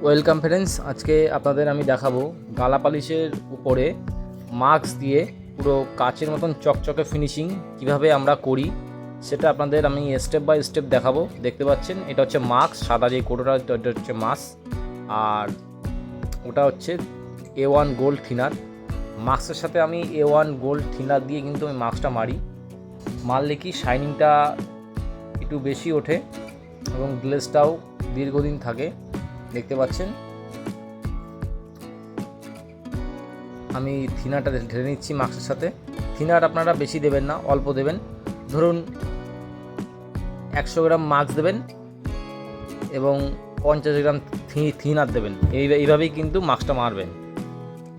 Welcome friends, আজকে আপনাদের আমি দেখাবো গালা পালিশের উপরে মাস্ক দিয়ে পুরো কাচের মতন চকচকে ফিনিশিং কিভাবে আমরা করি সেটা আপনাদের আমি স্টেপ বাই স্টেপ দেখাবো। দেখতে পাচ্ছেন এটা হচ্ছে মাস্ক, সাদা যে কোটোটা এটা হচ্ছে মাস্ক, আর ওটা হচ্ছে A1 গোল্ড থিনার। মাস্কের সাথে আমি A1 গোল্ড থিনার দিয়ে কিন্তু আমি মাস্কটা মারলে কি শাইনিংটা একটু বেশি ওঠে এবং গ্লেজটাও দীর্ঘদিন থাকে। দেখতে পাচ্ছেন আমি থিনারটা ঢেলে নিচ্ছি মাস্কের সাথে। থিনার আপনারা বেশি দেবেন না, অল্প দেবেন। ধরুন 100 গ্রাম মাস্ক দেবেন এবং 50 গ্রাম থিনার দেবেন। এইভাবেই কিন্তু মাস্কটা মারবেন।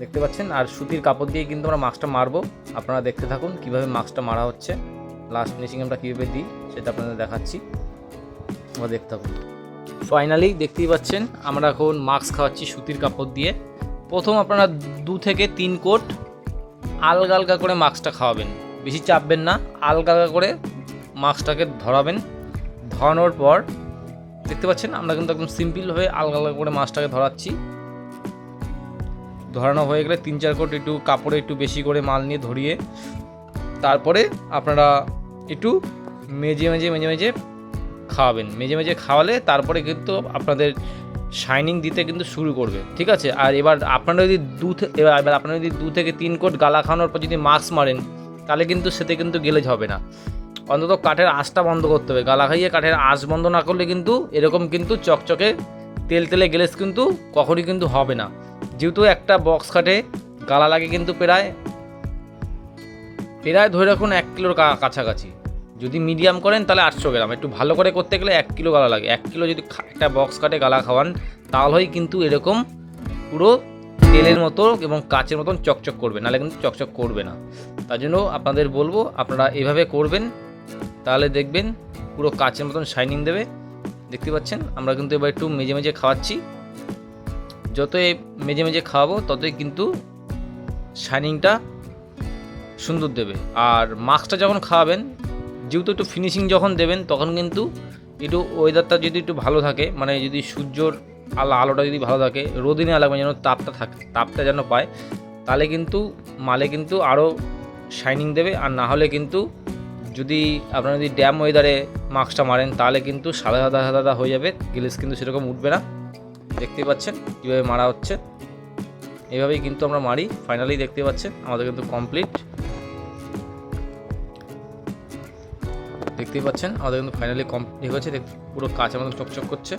দেখতে পাচ্ছেন, আর সুতির কাপড় দিয়ে কিন্তু আমরা মাস্কটা মারবো। আপনারা দেখতে থাকুন কিভাবে মাস্কটা মারা হচ্ছে, লাস্ট ফিনিশিং আমরা কীভাবে দিই সেটা আপনাদের দেখাচ্ছি, আমরা দেখতে থাকুন। ফাইনালি দেখতেই পাচ্ছেন আমরা এখন মাস্ক খাওয়াচ্ছি সুতির কাপড় দিয়ে। প্রথম আপনারা 2 থেকে 3 কোট আলগা আলগা করে মাস্কটা খাওয়াবেন, বেশি চাপবেন না, আলগা আলগা করে মাস্কটাকে ধরাবেন। ধরানোর পর দেখতে পাচ্ছেন আমরা কিন্তু একদম সিম্পলভাবে আলগা আলগা করে মাস্কটাকে ধরাচ্ছি। ধরানো হয়ে গেলে 3-4 কোট একটু কাপড়ে একটু বেশি করে মাল নিয়ে ধরিয়ে তারপরে আপনারা একটু মেজে মেজে খাওয়াবেন। মেজে খাওয়ালে তারপরে কিন্তু আপনাদের শাইনিং দিতে কিন্তু শুরু করবে, ঠিক আছে। আর এবার আপনারা যদি আপনারা যদি 2 থেকে 3 কোট গালা খাওয়ানোর পর যদি মাস্ক মারেন তাহলে কিন্তু সেতে কিন্তু গ্লেজ হবে না। অন্তত কাঠের আঁচটা বন্ধ করতে হবে। গালা খাইয়ে কাঠের আঁচ বন্ধ না করলে কিন্তু এরকম কিন্তু চকচকে তেলে গ্লেজ কিন্তু কখনই কিন্তু হবে না। যেহেতু একটা বক্স কাঠে গালা লাগে কিন্তু প্রায় ধরে রাখুন 1 কিলোর কাছাকাছি। যদি মিডিয়াম করেন তাহলে 800 গ্রাম, একটু ভালো করে করতে গেলে 1 কিলো গালা লাগে। 1 কিলো যদি একটা বক্স কাটে গালা খাওয়ান তাহলেই কিন্তু এরকম পুরো তেলের মতো এবং কাচের মতন চকচক করবে, নাহলে কিন্তু চকচক করবে না। তার জন্য আপনাদের বলবো আপনারা এভাবে করবেন, তাহলে দেখবেন পুরো কাচের মতন শাইনিং দেবে। দেখতে পাচ্ছেন আমরা কিন্তু এবার একটু মেজে খাওয়াচ্ছি। যতই মেজে খাওয়াবো ততই কিন্তু শাইনিংটা সুন্দর দেবে। আর মাস্কটা যখন খাওয়াবেন, যেহেতু একটু ফিনিশিং যখন দেবেন তখন কিন্তু একটু ওয়েদারটা যদি একটু ভালো থাকে, মানে যদি সূর্যর আলোটা যদি ভালো থাকে, রোদিনে লাগবে যেন তাপটা যেন পায়, তাহলে কিন্তু মালে কিন্তু আরও শাইনিং দেবে। আর না হলে কিন্তু যদি আপনারা যদি ড্যাম ওয়েদারে মাস্কটা মারেন তাহলে কিন্তু সাদা হয়ে যাবে, গ্লেজ কিন্তু সেরকম উঠবে না। দেখতে পাচ্ছেন কীভাবে মারা হচ্ছে, এভাবেই কিন্তু আমরা মারি। ফাইনালি দেখতে পাচ্ছেন আমাদের কিন্তু কমপ্লিট। দেখতেই পাচ্ছেন আমাদের কিন্তু ফাইনালি কমপ্লিট হয়েছে, পুরো কাঁচের মতন চকচক করছে।